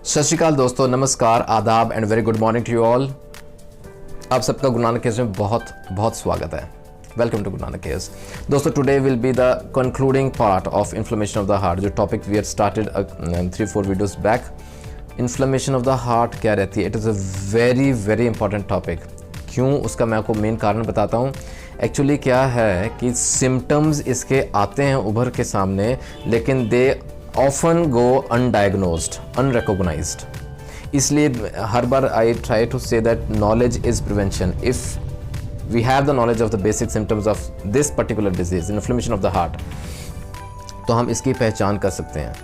सत श्री अकाल दोस्तों, नमस्कार, आदाब and very good morning to you all. आप सबका गुरु नानक केयर्स में बहुत बहुत स्वागत है। Welcome to Guru Nanak cares. दोस्तों, today will be the concluding part of inflammation of the heart, जो topic we had started 3-4 videos back. Inflammation of the heart क्या रहती है? It is a very very important topic. क्यों, उसका मैं आपको main कारण बताता हूँ। एक्चुअली क्या है कि सिम्टम्स इसके आते हैं उभर के सामने, लेकिन दे often go undiagnosed, unrecognized. इसलिए हर बार I try to say that knowledge is prevention. If we have the knowledge of the basic symptoms of this particular disease, inflammation of the heart, तो हम इसकी पहचान कर सकते हैं.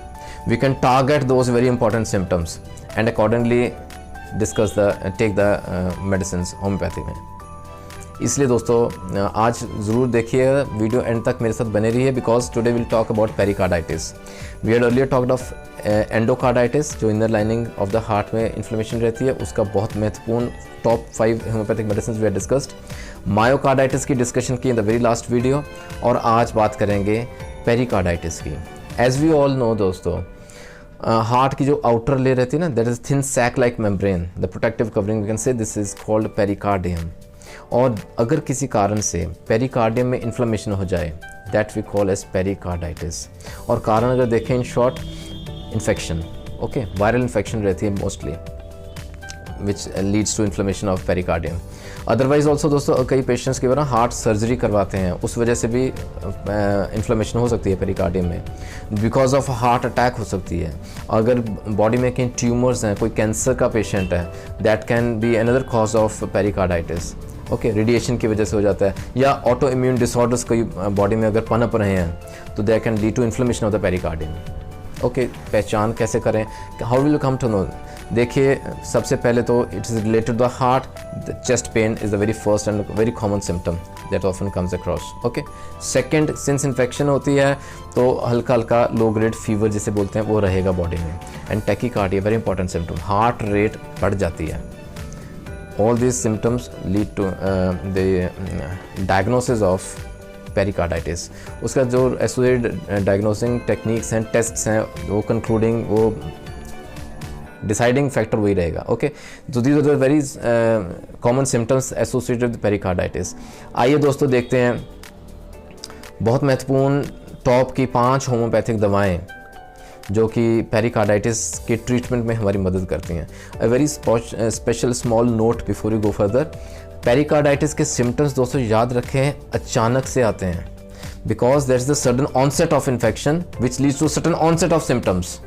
We can target those very important symptoms and accordingly take the medicines homeopathy में. इसलिए दोस्तों आज ज़रूर देखिए, वीडियो एंड तक मेरे साथ बने रहिए, because today will talk about pericarditis. We had earlier talked of endocarditis, जो inner lining of the heart में इन्फ्लेमेशन रहती है, उसका बहुत महत्वपूर्ण top 5 homeopathic medicine we had discussed. Myocarditis की डिस्कशन की in the very last video, और आज बात करेंगे पेरिकार्डाइटिस की। एज वी ऑल नो दोस्तों, हार्ट की जो आउटर लेयर रहती है ना, that is thin sac like membrane, the protective covering, we can say this is called pericardium. और अगर किसी कारण से पेरिकार्डियम में इन्फ्लेमेशन हो जाए, that we call as pericarditis. और कारण अगर देखें, in short, infection, okay, viral infection रहती है mostly, which leads to inflammation of pericardium. Otherwise also दोस्तों, कई पेशेंट्स की वजह हार्ट सर्जरी करवाते हैं, उस वजह से भी इन्फ्लेमेशन हो सकती है पेरिकार्डियम में, बिकॉज ऑफ हार्ट अटैक हो सकती है। अगर बॉडी में कहीं ट्यूमर्स हैं, कोई कैंसर का पेशेंट है, that can be another cause of pericarditis. Okay, radiation की वजह से हो जाता है, या ऑटो इम्यून डिसऑर्डर्स कोई बॉडी में अगर पनप रहे हैं, तो they can lead to inflammation of the pericardium. Okay, पहचान कैसे करें? How will you come to know? देखिए, सबसे पहले तो it is related to the heart. The chest pain is the very first and very common symptom that often comes across. Okay, second, since infection होती है तो हल्का हल्का low grade fever जिसे बोलते हैं वो रहेगा बॉडी में। And tachycardia, very important symptom, heart rate बढ़ जाती है। All these symptoms lead to the diagnosis of pericarditis. उसका जो एसोसिएटेड डायग्नोसिंग टेक्निक्स हैं, टेस्ट्स हैं, वो कंक्लूडिंग, वो डिसाइडिंग फैक्टर वही रहेगा। ओके, तो these are the very common symptoms associated with pericarditis. आइए दोस्तों देखते हैं बहुत महत्वपूर्ण टॉप की 5 होम्योपैथिक दवाएं जो कि पेरिकार्डाइटिस के ट्रीटमेंट में हमारी मदद करती हैं। A very special small note before you go further. Pericarditis के सिम्टम्स दोस्तों याद रखें, अचानक से आते हैं, because there is the sudden onset of infection which leads to sudden onset of symptoms.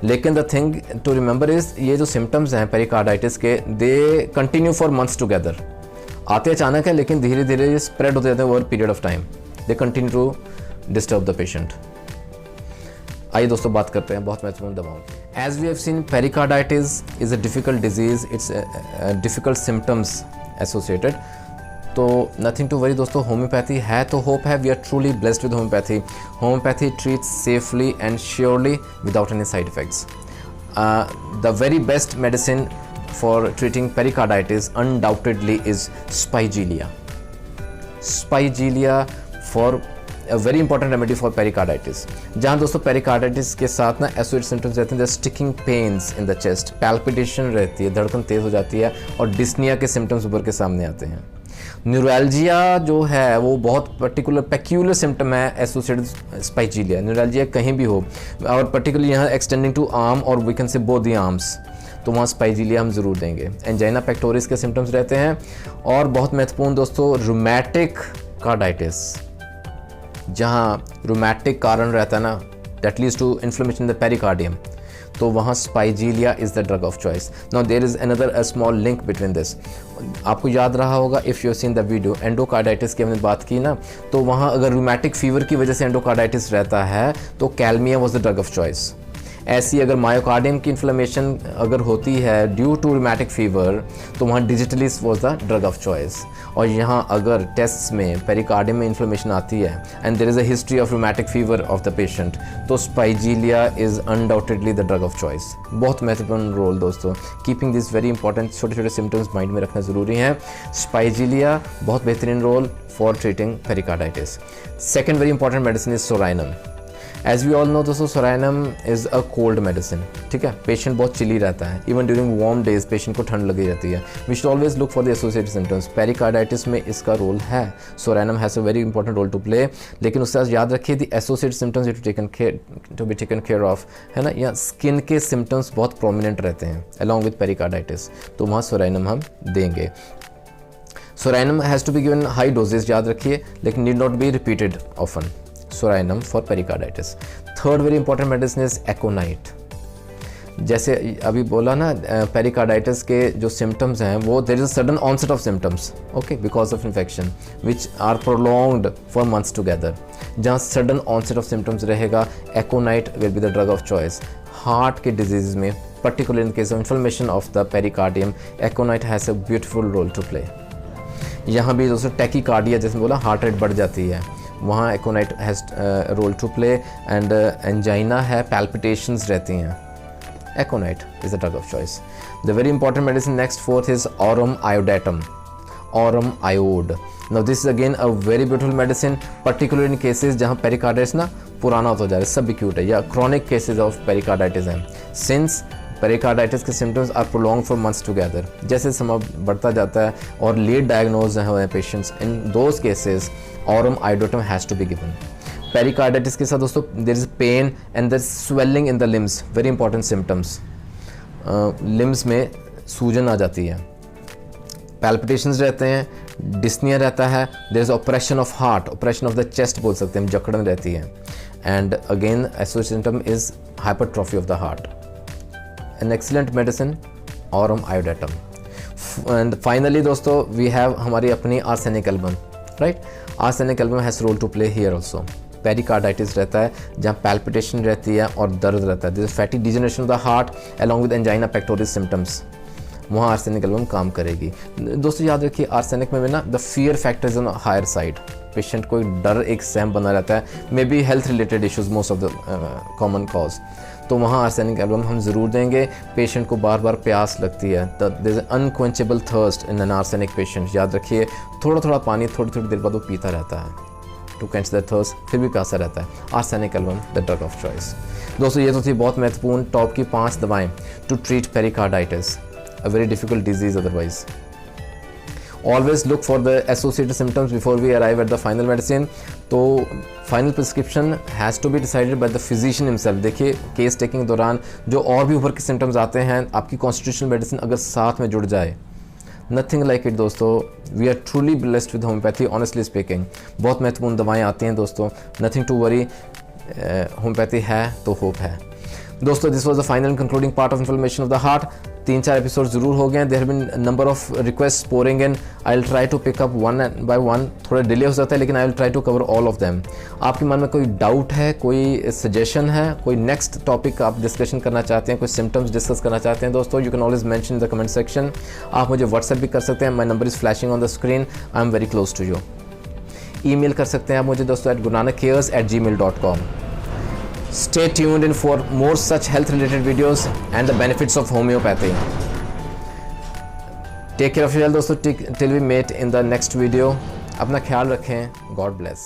लेकिन the thing to remember is, ये जो सिम्टम्स हैं पेरिकार्डाइटिस के, they continue for months together. आते अचानक है, लेकिन धीरे धीरे ये स्प्रेड होते जाते हैं over period of time. They continue to disturb the patient. आइए दोस्तों बात करते हैं बहुत महत्वपूर्ण दवाओं। As we have seen, pericarditis is a difficult disease, its difficult symptoms associated. तो नथिंग टू वरी दोस्तों, होम्योपैथी है तो होप है। We are truly blessed with homeopathy. Homeopathy treats safely and surely without any side effects. The very best medicine for treating pericarditis undoubtedly is स्पाइजीलिया। स्पाइजीलिया for a very important remedy for pericarditis। जहाँ दोस्तों pericarditis के साथ ना associated symptoms रहते हैं, sticking pains in the chest, palpitation रहती है, धड़कन तेज हो जाती है, और डिस्निया के सिम्टम्स उभर के सामने आते हैं। न्यूरैल्जिया जो है वो बहुत पर्टिकुलर पेक्यूलर सिम्टम है एसोसिएटेड स्पाइजीलिया। न्यूरैल्जिया कहीं भी हो, और पर्टिकुलरली यहाँ एक्सटेंडिंग टू आर्म, और we can say both the arms, तो वहाँ स्पाइजीलिया हम ज़रूर देंगे। एंजाइना पेक्टोरिस के सिम्टम्स रहते हैं। और बहुत महत्वपूर्ण दोस्तों, रूमैटिक कार्डाइटिस, जहाँ रूमैटिक कारण रहता है ना, that leads to inflammation in the pericardium, तो वहाँ spigelia is the drug of choice. Now there is another a small link between this. आपको याद रहा होगा, if you seen the video, endocarditis की हमने बात की ना, तो वहाँ अगर रूमैटिक फीवर की वजह से एंडोकार्डाइटिस रहता है तो कैलमिया was the drug of choice. ऐसी अगर मायोकार्डियम की इन्फ्लेमेशन अगर होती है ड्यू टू रूमैटिक फीवर, तो वहाँ digitalis was the drug of choice. और यहाँ अगर टेस्ट में पेरिकार्डियम में इन्फ्लेमेशन आती है and there is a history of rheumatic fever of the patient, तो spigelia is undoubtedly the drug of choice. बहुत महत्वपूर्ण रोल दोस्तों, कीपिंग दिस वेरी इंपॉर्टेंट, छोटे छोटे सिम्टम्स माइंड में रखना ज़रूरी है। स्पाइजीलिया बहुत बेहतरीन role for treating pericarditis. Second very important medicine is psorinum. As we all know दोस्तों, psorinum is a cold medicine, ठीक है। पेशेंट बहुत चिली रहता है, even during warm days patient को ठंड लगी रहती है। We should always look for the associated symptoms. Pericarditis में इसका रोल है, psorinum has a very important role to play, लेकिन उससे याद रखिए the associated symptoms to be taken care of, है ना। या स्किन के सिम्टम्स बहुत प्रोमिनेंट रहते हैं अलॉन्ग विद पेरिकार्डाइटिस, तो वहाँ सोरानियम हम देंगे। Psorinum has to be given high doses, याद रखिए, लेकिन need not be repeated often. Psorinum for pericarditis. Third very important medicine is aconite. जैसे अभी बोला ना, पेरिकार्डाइटिस के जो सिम्टम्स हैं वो there is a sudden onset of symptoms, okay, because of infection which are prolonged for months together. जहाँ sudden onset of symptoms रहेगा, aconite will be the drug of choice. Heart के disease में, particular in case of inflammation of the pericardium, aconite has a beautiful role to play. यहाँ भी दोस्तों tachycardia, जैसे बोला heart rate बढ़ जाती है, वहाँ aconite has role to play. And angina है, पैल्पिटेशंस रहती हैं, aconite is the drug of choice. The very important medicine next fourth is aurum iodatum, aurum iod. Now this is again a very beautiful medicine, particular in cases जहाँ pericarditis ना पुराना होता जा रहा है, सब एक्यूट है, या क्रॉनिक केसेस ऑफ पेरिकार्डाइटिस हैं। सिंस पेरिकार्डाइटिस के symptoms are prolong for months together, जैसे समय बढ़ता जाता है और लेट डायग्नोज हैं patients, in those cases aurum iodatum has to be given. Pericarditis के साथ दोस्तों there is pain and there swelling in the limbs, very important symptoms. Limbs में सूजन आ जाती है, पैल्पिटेशंस रहते हैं, डिस्निया रहता है, there is operation of heart, operation of the chest बोल सकते हैं, जकड़न रहती है। And again associated symptom is hypertrophy of the heart. An excellent medicine aurum iodatum. And finally दोस्तों वी हैव हमारी अपनी arsenic album, right. Arsenic album has role to play here also. Pericarditis रहता है जहाँ पैल्पिटेशन रहती है और दर्द रहता है, this is fatty degeneration of the heart along with angina pectoris symptoms, वहाँ आर्सेनिक एल्बम काम करेगी। दोस्तों याद रखिए, आर्सेनिक में ना the fear factor is on higher side, patient को एक डर, एक सहम बना रहता है, maybe health related issues most of the common cause, तो वहाँ आर्सेनिक एल्बम हम ज़रूर देंगे। पेशेंट को बार बार प्यास लगती है, there is unquenchable thirst in an arsenic patient, याद रखिए, थोड़ा थोड़ा पानी थोड़ी थोड़ी देर बाद वो पीता रहता है टू कैंच द थर्स्ट, फिर भी प्यासा रहता है। Arsenic album the drug of choice. दोस्तों ये तो थी बहुत महत्वपूर्ण टॉप की 5 दवाएं to treat pericarditis, a very difficult disease otherwise. Always look for the associated symptoms before we arrive at the final medicine. तो final prescription has to be decided by the physician himself. देखिए case taking दौरान जो और भी ऊपर के symptoms आते हैं, आपकी कॉन्स्टिट्यूशनल मेडिसिन अगर साथ में जुड़ जाए, नथिंग लाइक इट दोस्तों। We are truly blessed with homeopathy, honestly speaking. बहुत महत्वपूर्ण दवाएँ आती हैं दोस्तों, नथिंग टू वरी, होम्योपैथी है तो होप है दोस्तों। This was the final concluding part of inflammation of the heart. 3-4 episode जरूर हो गए, there have been number of request pouring in, I will try to pick up one by one, थोड़ा delay हो सकता है लेकिन I will try to cover all of them. आपके मन में कोई डाउट है, कोई सजेशन है, कोई नेक्स्ट टॉपिक आप डिस्कशन करना चाहते हैं, कोई सिम्टम्स डिस्कस करना चाहते हैं दोस्तों, you can always mention in the comment section. आप मुझे व्हाट्सएप भी कर सकते हैं, my number is flashing on the screen, I am very close to you. Email कर सकते हैं आप मुझे दोस्तों @gurunakcares@gmail.com। Stay tuned in for more such health related videos and the benefits of homeopathy. Take care of yourself दोस्तों, till we meet in the next video. अपना ख्याल रखें, God bless.